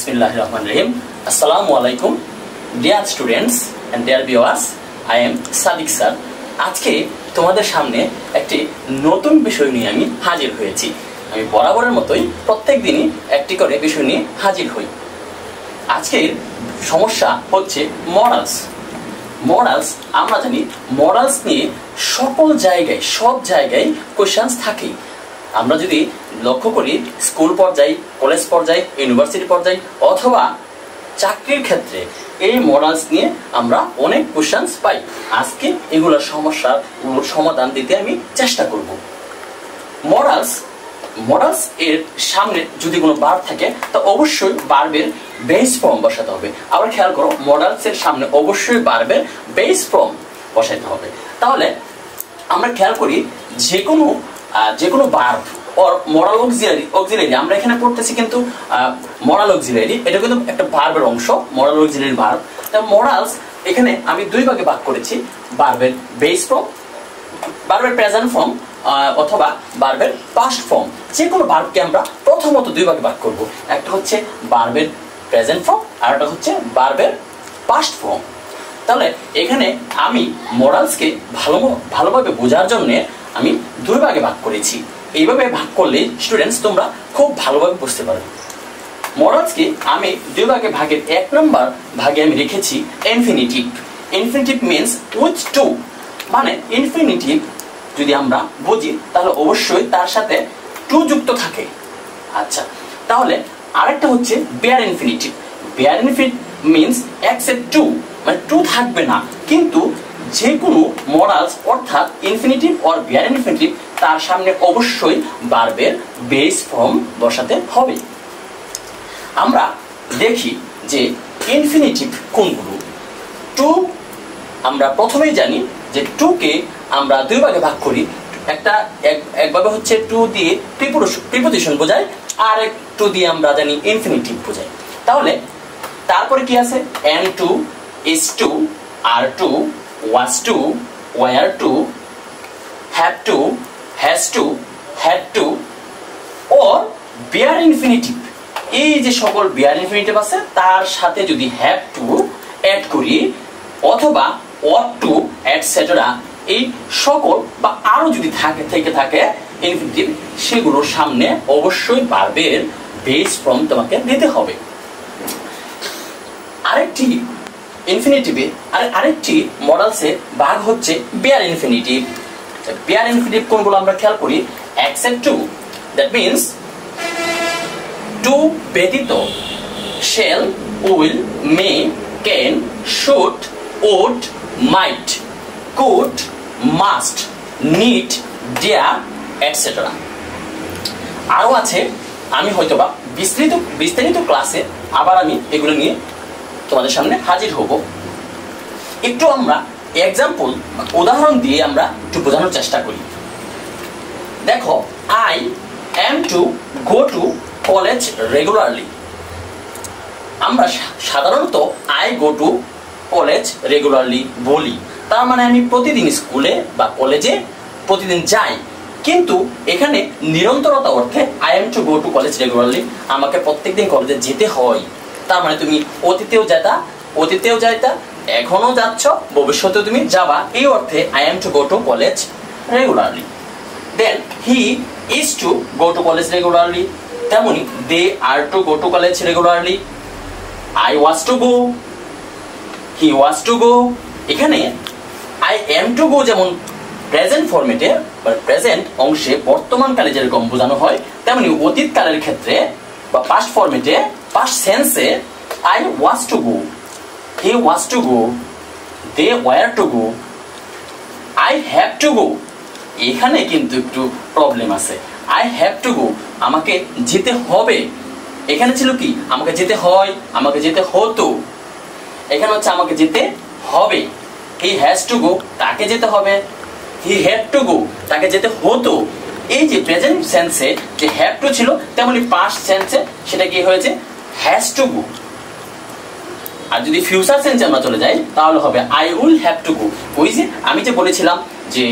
Bismillahirrahmanirrahim. Assalamualaikum, dear students and dear viewers. I am Sadiq sir. আজকে তোমাদের সামনে একটি নতুন বিষয় নিয়ে আমি হাজির হয়েছি। আমি বরাবরের মতোই প্রত্যেকদিনই একটি করে বিষয় নিয়ে হাজির হই। আজকের সমস্যা হচ্ছে মডেলস। আমরা জানি মডেলস নিয়ে সব জায়গায় কোশ্চেন্স থাকে। আমরা যদি লক্ষ্য করি স্কুল পর্যায়ে, কলেজ পর্যায়ে, ইউনিভার্সিটি পর্যায়ে অথবা চাকরির ক্ষেত্রে এই মডেলস নিয়ে আমরা অনেক কোশ্চেন্স পাই। আজকে এগুলোর সমস্যাগুলোর সমাধান দিতে আমি চেষ্টা করব। মডেলস এর সামনে যদি কোনো ভার্ব থাকে তো অবশ্যই ভার্বের বেস ফর্ম বসাতে হবে। আবার খেয়াল করো, মডেলস এর সামনে অবশ্যই ভার্বের বেস ফর্ম বসাতে হবে। তাহলে আমরা খেয়াল করি যে কোনো ভার্ব অর মডাল অক্সিলারি আমরা এখানে পড়তেছি, কিন্তু মডাল অক্সিলারি এটা কিন্তু একটা ভার্বের অংশ, মডাল অক্সিলারি ভার্ব। তাই মডেলস এখানে আমি দুই ভাগে ভাগ করেছি, ভার্বের বেস ফর্ম, ভার্বের প্রেজেন্ট ফর্ম অথবা ভার্বের পাস্ট ফর্ম। যে কোনো ভার্বকে আমরা প্রথমত দুই ভাগে ভাগ করব, একটা হচ্ছে ভার্বের প্রেজেন্ট ফর্ম আর একটা হচ্ছে ভার্বের পাস্ট ফর্ম। তাহলে এখানে আমি মডেলসকে ভালোভাবে বোঝার জন্য আমি দুই ভাগে ভাগ করেছি। এইভাবে ভাগ করলে স্টুডেন্টস তোমরা খুব ভালোভাবে বুঝতে পারবে। মডেলসকে আমি দুই ভাগের এক নম্বর ভাগে আমি রেখেছি ইনফিনিটিভ মিন্স উইথ টু, মানে ইনফিনিটিভ যদি আমরা বুঝি তাহলে অবশ্যই তার সাথে টু যুক্ত থাকে। আচ্ছা, তাহলে আরেকটা হচ্ছে bare infinitive means except to, মানে টু থাকবে না, কিন্তু যে কোনো মডেলস অর্থাৎ ইনফিনিটিভ অর বেয়ার ইনফিনিটিভ তার সামনে অবশ্যই ভার্বের বেস ফর্ম বসাতে হবে। আমরা দেখি যে ইনফিনিটিভ কোনগুলো। টু আমরা প্রথমেই জানি যে টু কে আমরা দুই ভাগে ভাগ করি। একভাবে হচ্ছে টু দিয়ে প্রিপোজিশন বোঝায়, আর এক টু দিয়ে আমরা জানি ইনফিনিটিভ বোঝায়। তাহলে তারপরে কি আছে? Am to, is to, are to, was to, were to, have to, has to, had to, or bare infinitive। এই যে সকল bare infinitive আছে তার সাথে যদি have to add করি অথবা ought to etc, এই সকল বা আরো যদি থেকে থাকে ইনফিনিটিভ, সেগুলোর সামনে অবশ্যই ভার্বের বেস ফর্ম তোমাকে দিতে হবে। আরেকটি মডেলসের ভাগ হচ্ছে বেয়ার ইনফিনিটিভ। বেয়ার ইনফিনিটিভ কোনগুলো আমরা খেয়াল করি? Except to, that means to ব্যতীত shall, will, may, can, should, would, might, could, must, need, dare etcetera. আরো আছে, আমি হয়তোবা বিস্তারিত ক্লাসে আবার আমি এগুলো নিয়ে তোমাদের সামনে হাজির হব। একটু আমরা এক্সাম্পল উদাহরণ দিয়ে আমরা একটু বোঝানোর চেষ্টা করি। দেখো, I am to go to college regularly. আমরা সাধারণত I go to college regularly বলি, তার মানে আমি প্রতিদিন স্কুলে বা কলেজে প্রতিদিন যাই। কিন্তু এখানে নিরন্তরতা অর্থে I am to go to college regularly, আমাকে প্রত্যেকদিন কলেজে যেতে হয়। তার মানে তুমি অতীতেও যাইতা, এখনো যাচ্ছ, ভবিষ্যতেও তুমি যাবা, এই অর্থে I am to go to college regularly. Then he is to go to college regularly, তেমনি they are to go to college regularly. I was to go, he was to go. এখানে আই এম টু গো যেমন present ফরম্যাটে বা present অংশে বর্তমানকালে যেরকম বোঝানো হয়, তেমনি অতীতকালের ক্ষেত্রে বা পাস্ট ফরম্যাটে, পাস্ট সেন্সে I was to go, he was to go, they were to go, I have to go। এখানে কিন্তু একটু প্রবলেম আছে। I have to go, আমাকে যেতে হবে। এখানে ছিল কি? আমাকে যেতে হয়, আমাকে যেতে হতো। এখানে হচ্ছে আমাকে যেতে হবে। He has to go, তাকে যেতে হবে। He had to go, তাকে যেতে হতো। এই যে প্রেজেন্ট সেন্সে যে have to ছিল, তেমনি পাস্ট সেন্সে সেটা কি হয়েছে? has to go। আর যদি ফিউচার সেন্সে আমরা চলে যাই তাহলে হবে আই উইল হ্যাভ টু গো। ওই যে আমি যে বলেছিলাম যে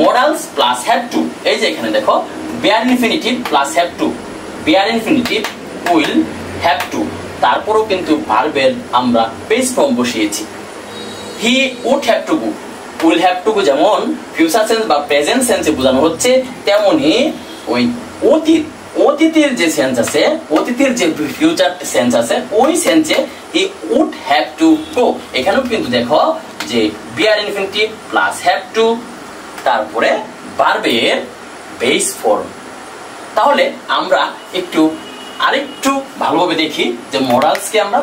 মডেলস প্লাস হ্যাভ টু, এই যে এখানে দেখো bare infinitive plus have to, bare infinitive will have to, তারপরেও কিন্তু ভার্বের আমরা বেস ফর্ম বসিয়েছি। He would have to go, will have to go যেমন ফিউচার সেন্স বা প্রেজেন্ট সেন্সে বোঝানো হচ্ছে, তেমনি ওই অতীতের যে সেন্স আছে, অতীতের যে ফিউচার সেন্স আছে, ওই সেন্সে he would have to go. এখানেও কিন্তু দেখো যে bare infinitive plus have to, তারপরে ভার্বের বেস ফর্ম। তাহলে আমরা আরেকটু ভালোভাবে দেখি যে মডালসকে আমরা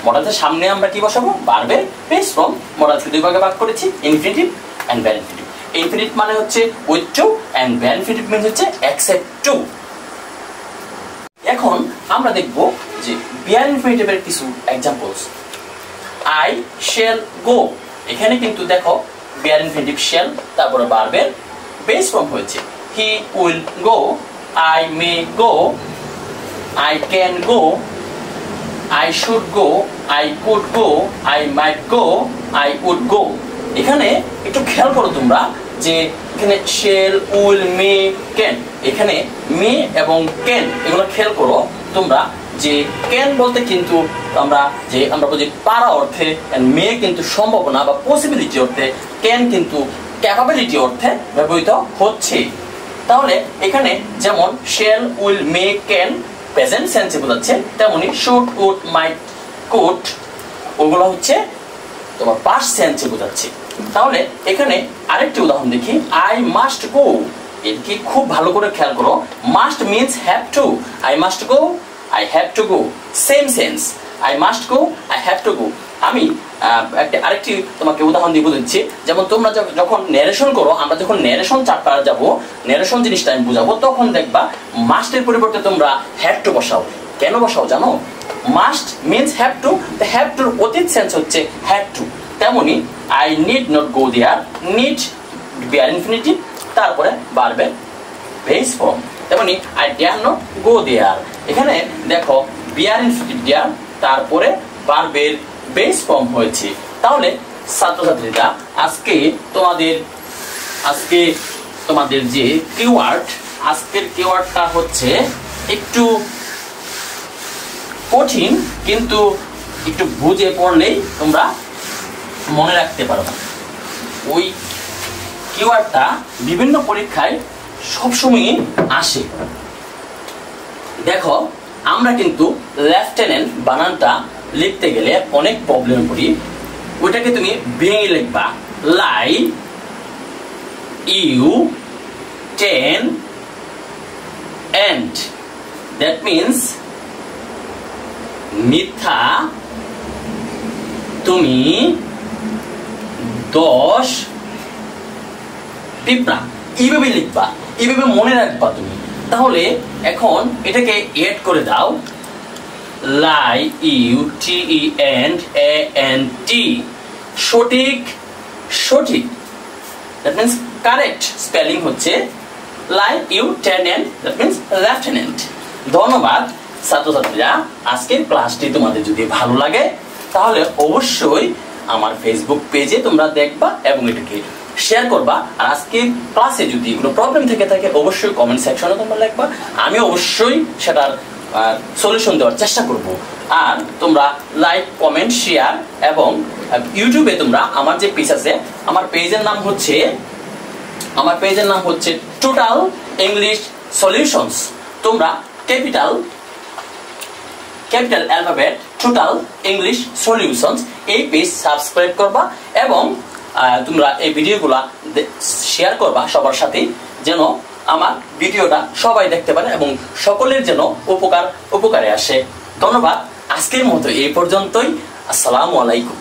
মডালসের সামনে আমরা কি বসাবো? ভার্বের বেস ফর্ম। মডালসকে দুই ভাগে ভাগ করেছি, ইনফিনিটিভ এন্ড ভার ইনফিনিটিভ। ইনফিনিটিভ মানে হচ্ছে উইথ টু এন্ড ভার ইনফিনিটিভ মানে হচ্ছে এক্সেপ্ট টু। এখন আমরা দেখব যে বিআর ইনফিনিটিভের কিছু এক্সাম্পলস। আই শ্যাল গো, এখানে কিন্তু দেখো বিআর ইনফিনিটিভ শ্যাল, তারপরে ভার্বের বেস ফর্ম হয়েছে। He will go, I may go, I can go, I should go, I could go, I might go, I would go। এখানে একটু খেয়াল করো তোমরা যে এখানে shall, will, may, can, এখানে may এবং can এগুলো খেয়াল করো তোমরা যে can বলতে কিন্তু আমরা বলি পারা অর্থে, may কিন্তু সম্ভাবনা বা পসিবিলিটি অর্থে, can কিন্তু ক্যাপাবিলিটি অর্থে ব্যবহৃত হচ্ছে। তাহলে এখানে যেমন shall, will, may, can present সেন্সে বোঝাচ্ছে, তেমনি শুড, উড, মাইট, কুড ওগুলো হচ্ছে তোমার পাস্ট সেন্সে বোঝাচ্ছে। তাহলে এখানে আরেকটি উদাহরণ দেখি। আই মাস্ট গো, এদিকে খুব ভালো করে খেয়াল করো। Must means have two, I must go, I have to go, same sense. I must go, I have to গো। আমি আরেকটি তোমাকে উদাহরণ দিয়ে বুঝাচ্ছি। যেমন তোমরা যখন ন্যারেশন করো, আমরা যখন ন্যারেশন চ্যাপ্টারে যাব, ন্যারেশন জিনিসটা আমি বুঝাবো, তখন দেখবা মাস্টের পরিবর্তে তোমরা হ্যাভ টু বসাও। কেন বসাও জানো? Must means have to, have টুর অতীত সেন্স হচ্ছে হ্যাড টু। তেমনি I need not go there, need bare infinitive, তারপরে ভার্বের বেস ফর্ম। তেমনি I dare not go there, এখানে দেখো বিআর ইনফিনিটিভ দেয়ার, তারপরে ভার্বের বেস ফর্ম হয়েছে। তাহলে ছাত্রছাত্রীরা আজকে তোমাদের যে কিওয়ার্ড, আজকের কিওয়ার্ডটা হচ্ছে একটু কঠিন, কিন্তু একটু বুঝে পড়লেই তোমরা মনে রাখতে পারবে। ওই কিওয়ার্ডটা বিভিন্ন পরীক্ষায় সবসময় আসে। দেখো আমরা কিন্তু লেফটেন্যান্ট বানানটা লিখতে গেলে অনেক প্রবলেম পড়ি। ওইটাকে তুমি ভেঙে লিখবা, lie, you, ten, and. That means মিথ্যা, তুমি, 10, পিঁপড়া, এইভাবে লিখবা, এইভাবে মনে রাখবা তুমি। তাহলে এখন এটাকে এড করে দাও, lie, U, T, E, and, A, N, T. সঠিক, দ্যাট মিন্স কারেক্ট স্পেলিং হচ্ছে lie, you, ten, and, that means lieutenant. ধন্যবাদ ছাত্রছাত্রীরা। আজকের ক্লাসটি তোমাদের যদি ভালো লাগে তাহলে অবশ্যই আমার ফেসবুক পেজে তোমরা দেখবা এবং এটাকে শেয়ার করবা। আর আজকে ক্লাসে যদি কোনো প্রবলেম থেকে থাকে অবশ্যই কমেন্ট সেকশনে তোমরা লিখবা, আমি অবশ্যই সেটার সলিউশন দেওয়ার চেষ্টা করব। আর তোমরা লাইক, কমেন্ট, শেয়ার এবং ইউটিউবে তোমরা আমার যে পেজ আছে, আমার পেজের নাম হচ্ছে টোটাল ইংলিশ সলিউশনস। তোমরা capital alphabet total English solutions এই পেজ সাবস্ক্রাইব করবা এবং তোমরা এই ভিডিওগুলা শেয়ার করবা সবার সাথে, যেন আমার ভিডিওটা সবাই দেখতে পারে এবং সকলের যেন উপকারে আসে। ধন্যবাদ। আজকের মতো এই পর্যন্তই। আসসালামু আলাইকুম।